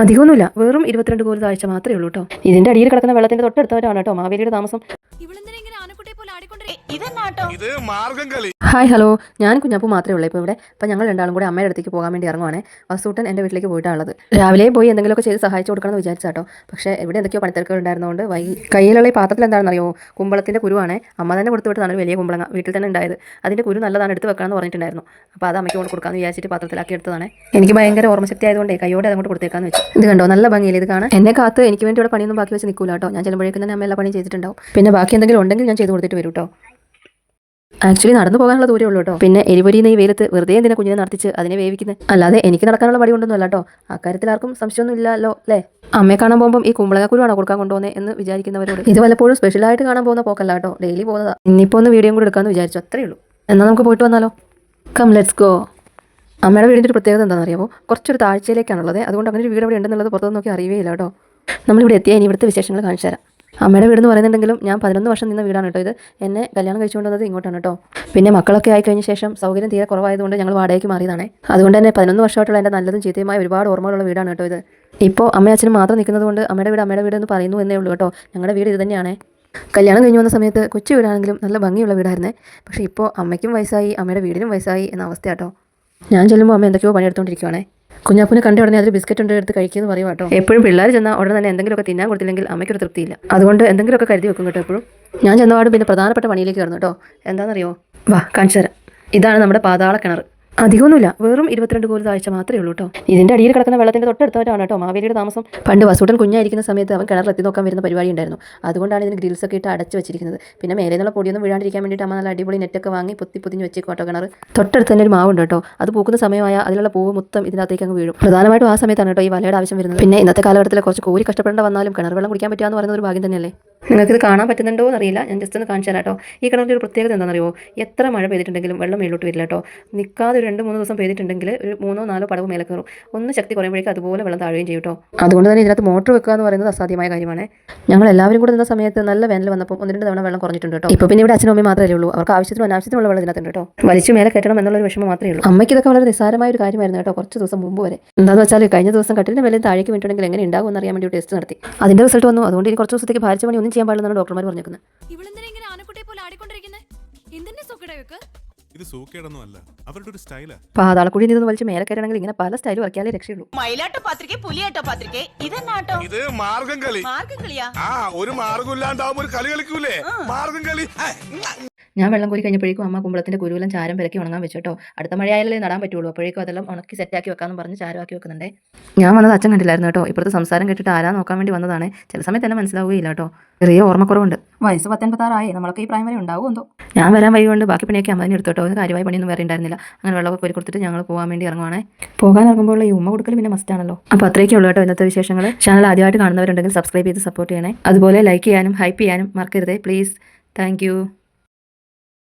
അധികമൊന്നുമില്ല, വെറും 22 കോരി താഴ്ച മാത്രമേ ഉള്ളൂ കേട്ടോ. ഇതിന്റെ അടിയിൽ കിടക്കുന്ന വെള്ളത്തിന്റെ തൊട്ടടുത്തവരാണ് കേട്ടോ മാവേലിയുടെ താമസം. ഹായ് ഹലോ, ഞാൻ കുഞ്ഞാപ്പൂ മാത്രമേ ഉള്ളൂ ഇപ്പോൾ ഇവിടെ. അപ്പം ഞങ്ങൾ രണ്ടാളും കൂടെ അമ്മയുടെ അടുത്തേക്ക് പോകാൻ വേണ്ടി ഇറങ്ങുവാണ്. വസൂട്ടൻ എൻ്റെ വീട്ടിലേക്ക് പോയിട്ടുള്ളത്. രാവിലെ പോയി എന്തെങ്കിലുമൊക്കെ ചെയ്ത് സഹായിച്ചു കൊടുക്കണമെന്ന് വിചാരിച്ചാട്ടോ. പക്ഷേ ഇവിടെ എന്തൊക്കെയോ പണിത്തിരക്കുകൾ ഉണ്ടായിരുന്നതുകൊണ്ട് കയ്യിലുള്ള ഈ പാത്രത്തിൽ എന്താണെന്നറിയോ, കുമ്പളത്തിൻ്റെ കുരുവാണ്. അമ്മ തന്നെ കൊടുത്തു വിട്ടതാണ്, വലിയ കുമ്പളങ്ങ വീട്ടിൽ തന്നെ ഉണ്ടായത്. അതിൻ്റെ കുരു നല്ലതാണ്, എടുത്ത് വെക്കാമെന്ന് പറഞ്ഞിട്ടുണ്ടായിരുന്നു. അപ്പോൾ അത് അമ്മയ്ക്ക് കൊണ്ട് കൊടുക്കാമെന്ന് വിചാരിച്ചിട്ട് പാത്രത്തിലാക്കി എടുത്തതാണ്. എനിക്ക് ഭയങ്കര ഓർമ്മശക്തി ആയതുകൊണ്ട് കൈയോടെ അങ്ങോട്ട് കൊടുത്തേക്കാന്ന് വെച്ചു. ഇത് കണ്ടോ, നല്ല ഭംഗിയില്ല ഇത് കാണാൻ. എന്നെ കാത്ത് എനിക്ക് വേണ്ടി ഇവിടെ പണിയൊന്നും ബാക്കി വെച്ച് നിൽക്കില്ല കേട്ടോ. ഞാൻ ചെല്ലുമ്പോഴേക്കും തന്നെ അമ്മ എല്ലാ പണിയും ചെയ്തിട്ടുണ്ടാവും. പിന്നെ ബാക്കി എന്തെങ്കിലും ഉണ്ടെങ്കിൽ ഞാൻ ചെയ്ത് കൊടുത്തിട്ട് വരും കേട്ടോ. ആക്ച്വലി നടന്നു പോകാനുള്ള ദൂരമേ ഉള്ളൂ കേട്ടോ. പിന്നെ എരിപൊരിയുന്ന ഈ വെയിലത്ത് വെറുതെ എന്തിനാ കുഞ്ഞിനെ നടത്തിച്ച് അതിനെ വേവിക്കുന്നത്? അല്ലാതെ എനിക്ക് നടക്കാനുള്ള പടി കൊണ്ടൊന്നും അല്ല കേട്ടോ. അക്കാര്യത്തിൽ ആർക്കും സംശയമൊന്നും ഇല്ലല്ലോ അല്ലേ? അമ്മയെ കാണാൻ പോകുമ്പോൾ ഈ കുമ്പളങ്ങക്കുരുവാണോ കൊടുക്കാൻ കൊണ്ടുപോകുന്നത് എന്ന് വിചാരിക്കുന്നവരോട് ഇത് വല്ലപ്പോഴും സ്പെഷ്യലായിട്ട് കാണാൻ പോകുന്ന പോക്കല്ല കേട്ടോ, ഡെയിലി പോകുന്നതാ. ഇന്നിപ്പോൾ ഒന്ന് വീഡിയോ കൂടെ എടുക്കാമെന്ന് വിചാരിച്ചു, അത്രേ ഉള്ളൂ. എന്നാൽ നമുക്ക് പോയിട്ട് വന്നാലോ? Come let's go. അമ്മയുടെ വീടിൻ്റെ ഒരു പ്രത്യേകത എന്താണെന്ന് അറിയാമോ? കുറച്ചൊരു താഴ്ചയിലേക്കാണുള്ളത്. അതുകൊണ്ട് അങ്ങനെ ഒരു വീട് അവിടെ ഉണ്ടെന്നുള്ളത് പുറത്തു നോക്കി അറിയുകയില്ല കേട്ടോ. നമ്മളിവിടെ എത്തിയാൽ ഇനി ഇവിടുത്തെ വിശേഷങ്ങൾ കാണിച്ചു തരാം. അമ്മയുടെ വീടെന്ന് പറയുന്നുണ്ടെങ്കിലും ഞാൻ 11 വർഷം നിന്ന വീടാണ് കേട്ടോ ഇത്. എന്നെ കല്യാണം കഴിച്ചുകൊണ്ട് വന്നത് ഇങ്ങോട്ടാണ് കേട്ടോ. പിന്നെ മക്കളൊക്കെ ആയിക്കഴിഞ്ഞ ശേഷം സൗകര്യം തീരെ കുറവായതുകൊണ്ട് ഞങ്ങൾ വാടകയ്ക്ക് മാറിയതാണ്. അതുകൊണ്ട് തന്നെ 11 വർഷമായിട്ടുള്ള എൻ്റെ നല്ലതും ചീത്തയുമായ ഒരുപാട് ഓർമ്മകളുള്ള വീടാണ് കേട്ടോ ഇത്. ഇപ്പോൾ അമ്മയും അച്ഛനും മാത്രം നിൽക്കുന്നത് കൊണ്ട് അമ്മയുടെ വീട് എന്ന് പറയുന്നു എന്നേ ഉള്ളൂ കേട്ടോ. ഞങ്ങളുടെ വീട് ഇത് തന്നെയാണ്. കല്യാണം കഴിഞ്ഞ് വന്ന സമയത്ത് കൊച്ചു വീടാണെങ്കിലും നല്ല ഭംഗിയുള്ള വീടായിരുന്നേ. പക്ഷേ ഇപ്പോൾ അമ്മയ്ക്കും വയസ്സായി, അമ്മയുടെ വീടിനും വയസ്സായി എന്ന അവസ്ഥയാട്ടോ. ഞാൻ ചെല്ലുമ്പോൾ അമ്മ എന്തൊക്കെയോ പണിയെടുത്തുകൊണ്ടിരിക്കുകയാണേ. കുഞ്ഞാപ്പൂനെ കണ്ട ഉടനെ അതിൽ ബിസ്ക്കറ്റ് ഉണ്ട് എടുത്ത് കഴിക്കുമെന്ന് പറയും കേട്ടോ. എപ്പോഴും പിള്ളേർ ചെന്നാൽ ഉടനെ തന്നെ എന്തെങ്കിലുമൊക്കെ തിന്നാൻ കൊടുത്തില്ലെങ്കിൽ അമ്മയ്ക്കൊരു തൃപ്തിയില്ല. അതുകൊണ്ട് എന്തെങ്കിലുമൊക്കെ കരുതി വെക്കും കേട്ടോ എപ്പോഴും. ഞാൻ ചെന്നപാടും പിന്നെ പ്രധാനപ്പെട്ട പണിയിലേക്ക് കയറുന്നു കേട്ടോ. എന്താണെന്നറിയോ? വാ കാണിച്ചു തരാം. ഇതാണ് നമ്മുടെ പാതാള കിണർ. അധികമൊന്നുമില്ല, വെറും 22 കോരി താഴ്ച മാത്രമേ ഉള്ളൂ കേട്ടോ. ഇതിന്റെ അടിയിൽ കിടക്കുന്ന വെള്ളത്തിന്റെ തൊട്ടടുത്തവരാണ് കേട്ടോ മാവേലിയുടെ താമസം. പണ്ട് വസൂട്ടൻ കുഞ്ഞായിരിക്കുന്ന സമയത്ത് അവൻ കിണറിൽ എത്തി നോക്കാൻ വരുന്ന പരിപാടി ഉണ്ടായിരുന്നു. അതുകൊണ്ടാണ് ഇതിന് ഗ്രിൽസ് ഒക്കെ ഇട്ട് അടച്ചു വെച്ചിരിക്കുന്നത്. പിന്നെ മേലെ നിന്നുള്ള പൊടിയൊന്നും വീഴാണ്ടിരിക്കാൻ വേണ്ടിയിട്ട് അമ്മ നല്ല അടിപൊളി നെറ്റൊക്കെ വാങ്ങി പൊതിഞ്ഞ് വെച്ചേക്കും കേട്ടോ കിണർ. തൊട്ടടുത്ത് തന്നെ ഒരു മാവുണ്ട് കേട്ടോ. അത് പൂക്കുന്ന സമയമായ അതിലുള്ള പൂവ് മൊത്തം ഇതിനകത്തേക്ക് അങ്ങ് വീഴും. പ്രധാനമായിട്ടും ആ സമയത്താണ് കേട്ടോ ഈ വലയുടെ ആവശ്യം വരുന്നത്. പിന്നെ ഇന്നത്തെ കാലഘട്ടത്തിൽ കുറച്ച് കോരി കഷ്ടപ്പെടേണ്ട വന്നാലും കിണർ വെള്ളം കുടിക്കാൻ പറ്റുക എന്ന് പറയുന്ന ഒരു ഭാഗ്യം തന്നെയല്ലേ. നിങ്ങൾക്കിത് കാണാൻ പറ്റുന്നുണ്ടോ എന്നറിയില്ല, ഞാൻ ജസ്റ്റ് ഒന്ന് കാണിച്ചു തരാം കേട്ടോ. ഈ കിണറിൻ്റെ ഒരു പ്രത്യേകത എന്താണെന്നറിയോ? എത്ര മഴ പെയ്തിട്ടുണ്ടെങ്കിലും വെള്ളം മേലോട്ട് വരില്ല കേട്ടോ. നിൽക്കാതെ ഒരു 2-3 ദിവസം പെയ്തിട്ടുണ്ടെങ്കിൽ ഒരു 3-4 പടവ് മേലെ കയറും. ഒന്ന് ശക്തി കുറയുമ്പോഴേക്കും അതുപോലെ വെള്ളം താഴുകയും ചെയ്യും കേട്ടോ. അതുകൊണ്ട് തന്നെ ഇതിനകത്ത് മോട്ടർ വെക്കുക എന്ന് പറയുന്നത് അസാധ്യമായ കാര്യമാണ്. ഞങ്ങൾ എല്ലാവരും കൂടെ നിന്ന സമയത്ത് നല്ല വേനൽ വന്നപ്പോൾ 1-2 തവണ വെള്ളം കുറഞ്ഞിട്ടുണ്ട് കേട്ടോ. ഇപ്പോൾ പിന്നെ ഇവിടെ അച്ഛനും അമ്മയും മാത്രമേ ഉള്ളൂ. അവർക്ക് ആവശ്യത്തിനും അനാവശ്യത്തിനുള്ള വെള്ളം ഇതിനകത്തുണ്ട് കേട്ടോ. വലിച്ചു മേലെ കെട്ടണം എന്നുള്ളൊരു വിഷമം മാത്രമേ ഉള്ളൂ. അമ്മയ്ക്ക് ഇതൊക്കെ വളരെ നിസ്സാരമായ ഒരു കാര്യമായിരുന്നു കേട്ടോ കുറച്ച് ദിവസം മുമ്പ് വരെ. എന്താണെന്ന് വെച്ചാൽ കഴിഞ്ഞ ദിവസം കട്ടിലിൻ്റെ മേലെ താഴേക്ക് വീണിട്ടുണ്ടെങ്കിൽ എങ്ങനെ ഉണ്ടാകും എന്നറിയാൻ വേണ്ടി ടെസ്റ്റ് നടത്തി. അതിൻ്റെ റിസൾട്ട് വന്നു. അതുകൊണ്ട് ഇനി കുറച്ച് ദിവസത്തേക്ക് ഭാരിച്ച പണി ഒന്നും ചെയ്യാൻ പാടില്ലെന്നാണ് ഡോക്ടർമാർ പറഞ്ഞിരിക്കുന്നത്. പാതാളക്കുഴി നിന്ന് വലിച്ച് മേലെ കയറണമെങ്കിൽ ഇങ്ങനെ പല സ്റ്റൈലും ഇറക്കിയാലേ രക്ഷയുള്ളൂ. ഇത് മാർഗം കളി. ഒരു മാർഗം ഇല്ലാണ്ടാവുമ്പോ ഒരു കളി കളിക്കൂലേ, മാർഗം കളി. ഞാൻ വെള്ളം കോരി കഴിഞ്ഞപ്പോഴേക്കും അമ്മ കുമ്പളത്തിന്റെ കുരുവെല്ലാം ചാരം പെരക്കി ഉണങ്ങാൻ വെച്ചു കേട്ടോ. അടുത്ത മഴയായാലേ നടാൻ പറ്റുള്ളൂ. അപ്പോഴേക്കും അതെല്ലാം ഉണക്കി സെറ്റാക്കി വെക്കാമെന്ന് പറഞ്ഞ് ചാരമാക്കി വെക്കുന്നുണ്ടേ. ഞാൻ വന്നത് അച്ഛൻ കണ്ടില്ലായിരുന്നു കേട്ടോ. ഇപ്പോഴത്തെ സംസാരം കേട്ടിട്ട് ആരാ നോക്കാൻ വേണ്ടി വന്നതാണ്. ചില സമയത്ത് തന്നെ മനസ്സിലാവുകയില്ല കേട്ടോ. ചെറിയ ഓർമ്മക്കുറവുണ്ട്. വയസ്സ് 19-86 നമ്മളൊക്കെ ഈ പ്രായം വരെ ഉണ്ടാവും എന്തോ. ഞാൻ വരാൻ വൈകൊണ്ട് ബാക്കി പണിയൊക്കെ അമ്മ തന്നെ എടുത്തു കേട്ടോ. ഒരു കാര്യമായ പണിയൊന്നും വേറെ ഉണ്ടായിരുന്നില്ല. അങ്ങനെ വെള്ളമൊക്കെ കോരി കൊടുത്തിട്ട് ഞങ്ങൾ പോകാൻ വേണ്ടി ഇറങ്ങുവാണേ. പോകാൻ ഇറങ്ങുമ്പോൾ ഈ ഉമ്മ കൊടുക്കൽ പിന്നെ മസ്റ്റ് ആണല്ലോ. അപ്പോൾ അത്രയൊക്കെ ഉള്ളൂ കേട്ടോ ഇന്നത്തെ വിശേഷങ്ങൾ. ചാനൽ ആദ്യമായിട്ട് കാണുന്നവരുണ്ടെങ്കിൽ സബ്സ്ക്രൈബ് ചെയ്ത് സപ്പോർട്ട് ചെയ്യണേ. അതുപോലെ ലൈക്ക് ചെയ്യാനും ഹൈപ്പ് ചെയ്യാനും മറക്കരുതേ പ്ലീസ്. താങ്ക്